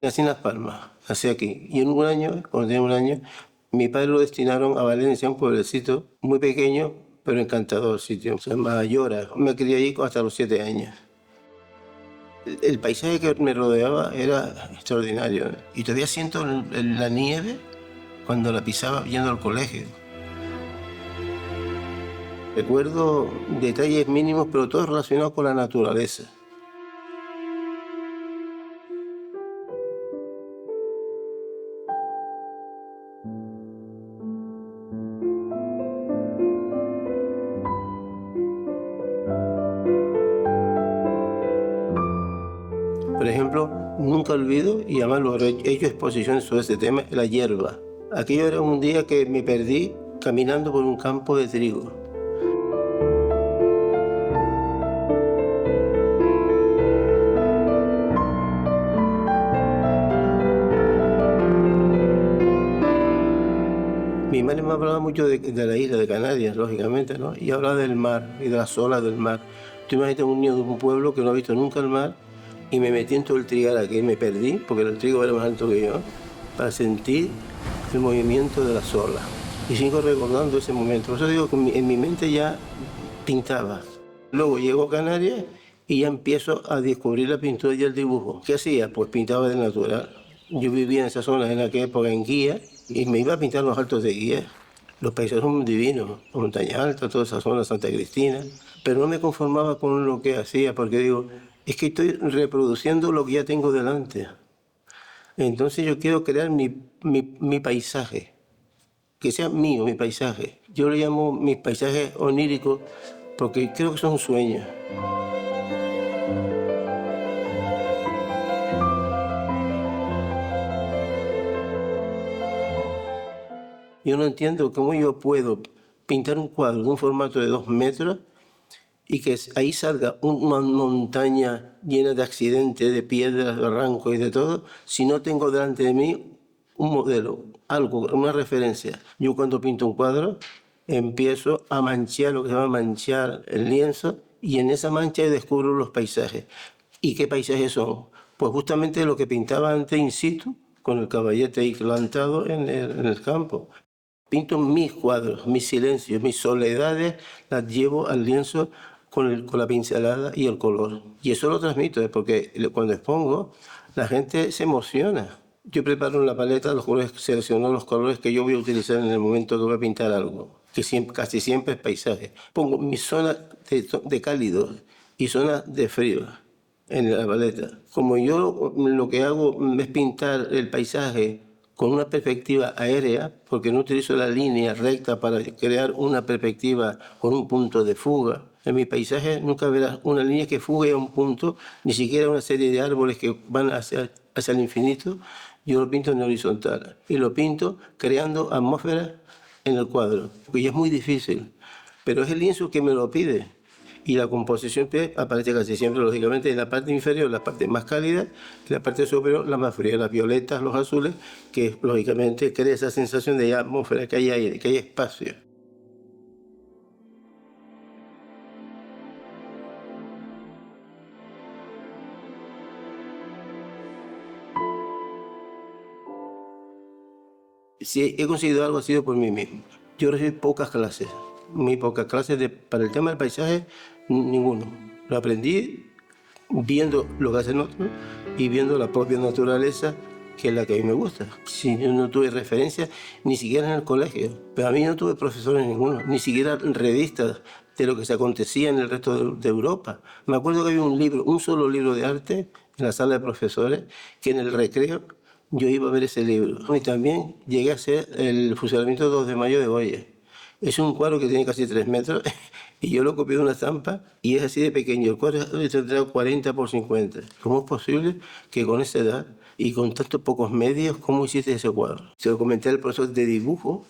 Nací en Las Palmas, nací aquí. Y en un año, cuando tenía un año, mi padre lo destinaron a Valencia, un pueblecito muy pequeño, pero encantador sitio. Se llama Llora. Me crié allí hasta los 7 años. El paisaje que me rodeaba era extraordinario. Y todavía siento la nieve cuando la pisaba yendo al colegio. Recuerdo detalles mínimos, pero todos relacionados con la naturaleza. Por ejemplo, nunca olvido, y además lo he hecho exposiciones sobre este tema, la hierba. Aquello era un día que me perdí caminando por un campo de trigo. Mi madre me hablaba mucho de la isla de Canarias, lógicamente, ¿no? Y hablaba del mar y de las olas del mar. Tú imagínate un niño de un pueblo que no ha visto nunca el mar y me metí en todo el trigal aquí, me perdí, porque el trigo era más alto que yo, para sentir el movimiento de las olas. Y sigo recordando ese momento. Por eso digo que en mi mente ya pintaba. Luego llego a Canarias y ya empiezo a descubrir la pintura y el dibujo. ¿Qué hacía? Pues pintaba de natural. Yo vivía en esa zona en aquella época en Guía y me iba a pintar los altos de Guía. Los paisajes son divinos, Montaña Alta, toda esa zona, Santa Cristina. Pero no me conformaba con lo que hacía porque digo, es que estoy reproduciendo lo que ya tengo delante. Entonces yo quiero crear mi paisaje, que sea mío, mi paisaje. Yo le llamo mis paisajes oníricos porque creo que son sueños. Yo no entiendo cómo yo puedo pintar un cuadro de un formato de 2 metros y que ahí salga una montaña llena de accidentes, de piedras, de barrancos y de todo, si no tengo delante de mí un modelo, algo, una referencia. Yo cuando pinto un cuadro empiezo a manchar lo que se llama manchar el lienzo y en esa mancha descubro los paisajes. ¿Y qué paisajes son? Pues justamente lo que pintaba antes in situ, con el caballete ahí plantado en el campo. Pinto mis cuadros, mis silencios, mis soledades, las llevo al lienzo con la pincelada y el color. Y eso lo transmito, porque cuando expongo, la gente se emociona. Yo preparo en la paleta los colores, selecciono los colores que yo voy a utilizar en el momento que voy a pintar algo, que casi siempre es paisaje. Pongo mi zona de cálido y zona de frío en la paleta. Como yo lo que hago es pintar el paisaje con una perspectiva aérea, porque no utilizo la línea recta para crear una perspectiva con un punto de fuga. En mi paisaje nunca verás una línea que fugue a un punto, ni siquiera una serie de árboles que van hacia el infinito. Yo lo pinto en horizontal y lo pinto creando atmósferas en el cuadro, que es muy difícil, pero es el lienzo que me lo pide. Y la composición aparece casi siempre, lógicamente, en la parte inferior, la parte más cálida, y la parte superior, la más fría, las violetas, los azules, que lógicamente crea esa sensación de atmósfera, que hay aire, que hay espacio. Si he conseguido algo, ha sido por mí mismo. Yo recibí pocas clases, muy pocas clases para el tema del paisaje, ninguno. Lo aprendí viendo lo que hacen otros y viendo la propia naturaleza, que es la que a mí me gusta. Si yo no tuve referencia, ni siquiera en el colegio, pero a mí no tuve profesores ninguno, ni siquiera revistas de lo que se acontecía en el resto de Europa. Me acuerdo que había un libro, un solo libro de arte en la sala de profesores, que en el recreo yo iba a ver ese libro. Y también llegué a hacer el fusilamiento 2 de mayo de Goya. Es un cuadro que tiene casi 3 metros y yo lo copié de una estampa y es así de pequeño. El cuadro tendrá 40 por 50. ¿Cómo es posible que con esa edad y con tantos pocos medios, cómo hiciste ese cuadro? Se lo comenté al profesor de dibujo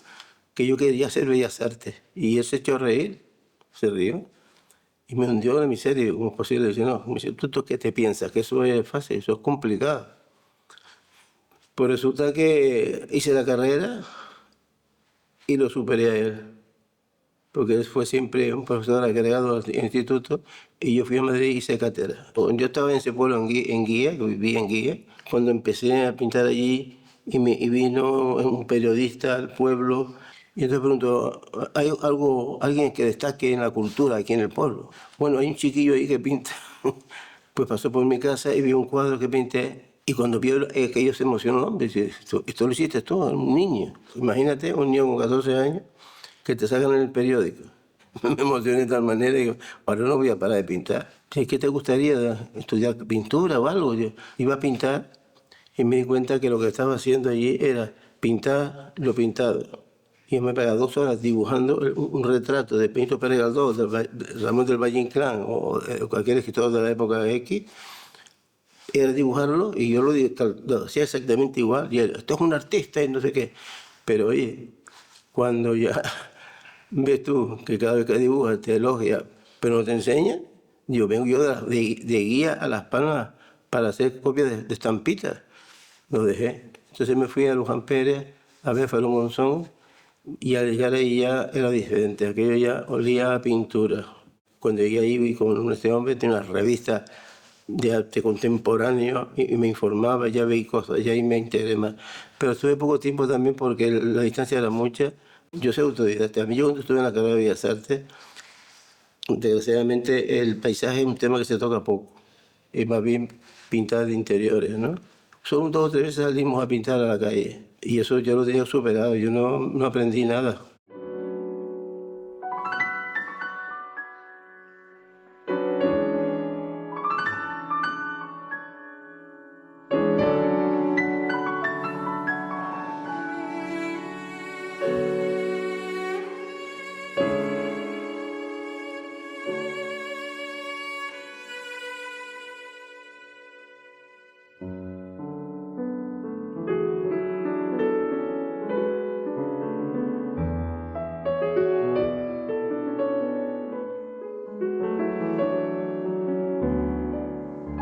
que yo quería hacer bellas artes y él se echó a reír, se rió y me hundió en la miseria. ¿Cómo es posible? Dice, no, me dice, ¿tú qué te piensas? Que eso es fácil, eso es complicado. Pues resulta que hice la carrera y lo superé a él. porque él fue siempre un profesor agregado al instituto, y yo fui a Madrid y hice cátedra. Yo estaba en ese pueblo, en Guía, que vivía en Guía, cuando empecé a pintar allí, y vino un periodista al pueblo, y entonces preguntó, ¿hay alguien que destaque en la cultura aquí en el pueblo? Bueno, hay un chiquillo ahí que pinta. Pues pasó por mi casa y vio un cuadro que pinté, y cuando vio aquello se emocionó, hombre, dice, esto lo hiciste tú, un niño. Imagínate, un niño con 14 años que te sacan en el periódico. Me emocioné de tal manera y digo, ahora no voy a parar de pintar. ¿Qué te gustaría estudiar pintura o algo? Yo iba a pintar y me di cuenta que lo que estaba haciendo allí era pintar lo pintado. Y me pegaba 2 horas dibujando un retrato de Pinto Pérez Galdós, de Ramón del Valle Inclán o cualquier escritor de la época X. Era dibujarlo y yo lo hacía exactamente igual. Y él, esto es un artista y no sé qué. Pero oye, cuando ya ves tú que cada vez que dibujas te elogia, pero no te enseña, vengo yo de guía a Las Palmas para hacer copias de estampitas. Lo dejé. Entonces me fui a Luján Pérez a ver Farón Monzón, y al llegar ahí ya era diferente. Aquello ya olía a pintura. Cuando llegué ahí vi con este hombre, tenía una revista de arte contemporáneo y me informaba, ya veía cosas, ya ahí me integré más. Pero estuve poco tiempo también porque la distancia era mucha. Yo soy autodidacta. A mí, yo cuando estuve en la carrera de Bellas Artes, desgraciadamente el paisaje es un tema que se toca poco. Es más bien pintar de interiores, ¿no? Solo 2 o 3 veces salimos a pintar a la calle y eso yo lo tenía superado, yo no aprendí nada.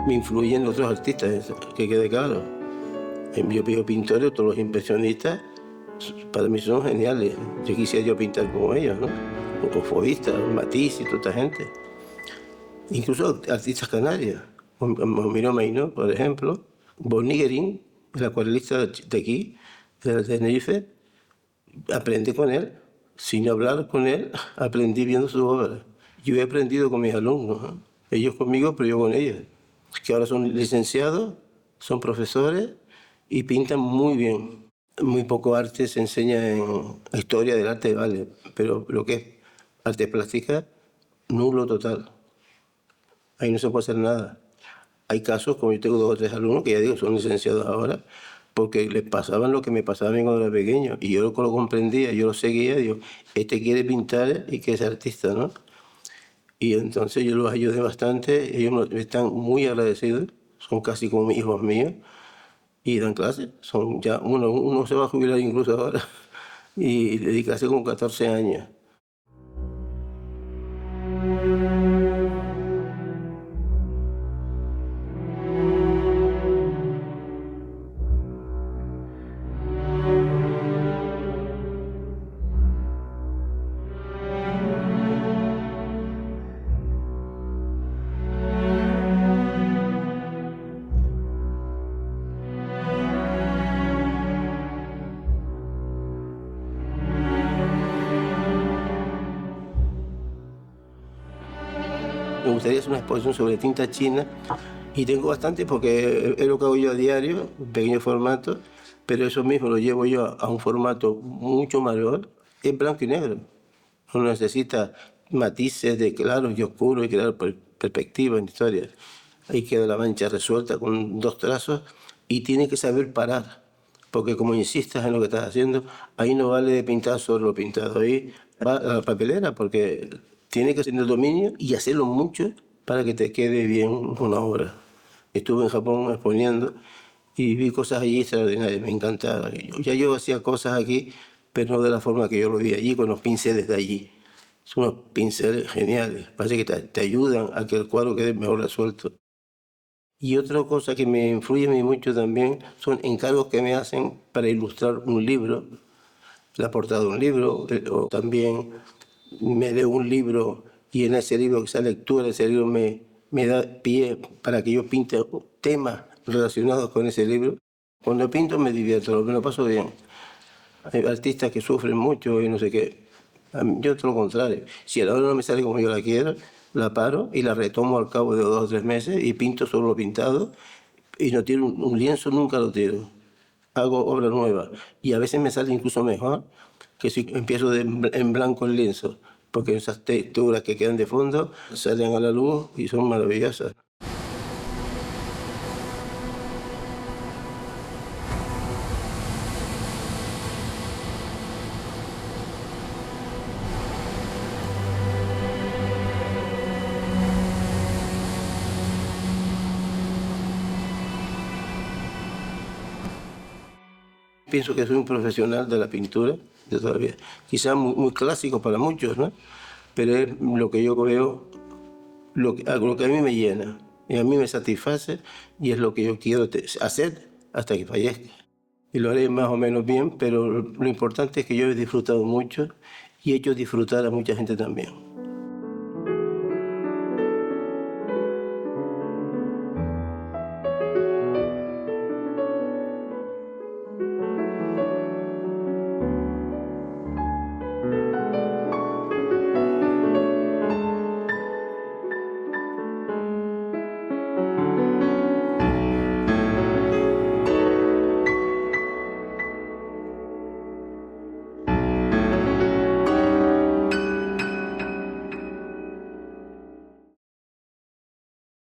Me influyen otros artistas, eso, que quede claro. Yo veo pintores, todos los impresionistas, para mí son geniales. Yo quisiera yo pintar como ellos, ¿no? O fobistas, Matisse y toda esta gente. Incluso artistas canarios, Miro Maino, por ejemplo, Boniguerín, el acuarelista de aquí, de Tenerife, aprendí con él. Sin hablar con él, aprendí viendo sus obras. Yo he aprendido con mis alumnos, ¿no? Ellos conmigo, pero yo con ellos, que ahora son licenciados, son profesores y pintan muy bien. Muy poco arte se enseña en historia del arte, vale, pero lo que es arte plástica, nulo total. Ahí no se puede hacer nada. Hay casos, como yo tengo 2 o 3 alumnos que ya digo, son licenciados ahora, porque les pasaban lo que me pasaba a mí cuando era pequeño, y yo lo comprendía, yo lo seguía, digo, este quiere pintar y que es artista, ¿no? Y entonces yo los ayudé bastante, ellos me están muy agradecidos, son casi como hijos míos, y dan clases, son ya, uno se va a jubilar incluso ahora, y dedicarse como 14 años. Me gustaría hacer una exposición sobre tinta china y tengo bastante porque es lo que hago yo a diario, en pequeño formato, pero eso mismo lo llevo yo a un formato mucho mayor, en blanco y negro. No necesita matices de claros y oscuros y crear perspectiva en historias. Ahí queda la mancha resuelta con 2 trazos y tiene que saber parar, porque como insistas en lo que estás haciendo, ahí no vale de pintar solo lo pintado, ahí va a la papelera, porque tiene que tener dominio y hacerlo mucho para que te quede bien una obra. Estuve en Japón exponiendo y vi cosas allí extraordinarias, me encantaba. Yo hacía cosas aquí, pero no de la forma que yo lo vi allí, con los pinceles de allí. Son unos pinceles geniales, parece que te ayudan a que el cuadro quede mejor resuelto. Y otra cosa que me influye a mí mucho también son encargos que me hacen para ilustrar un libro, la portada de un libro, o también me leo un libro y en ese libro, esa lectura, ese libro me da pie para que yo pinte temas relacionados con ese libro. Cuando pinto me divierto, me lo paso bien. Hay artistas que sufren mucho y no sé qué. Yo todo lo contrario. Si a la hora no me sale como yo la quiero, la paro y la retomo al cabo de 2 o 3 meses y pinto solo lo pintado y no tiro un lienzo, nunca lo tiro. Hago obra nueva y a veces me sale incluso mejor que si empiezo en blanco el lienzo, porque esas texturas que quedan de fondo salen a la luz y son maravillosas. Pienso que soy un profesional de la pintura de toda la vida. Quizás muy clásico para muchos, ¿no? Pero es lo que yo veo, lo que a mí me llena y a mí me satisface y es lo que yo quiero hacer hasta que fallezca. Y lo haré más o menos bien, pero lo importante es que yo he disfrutado mucho y he hecho disfrutar a mucha gente también.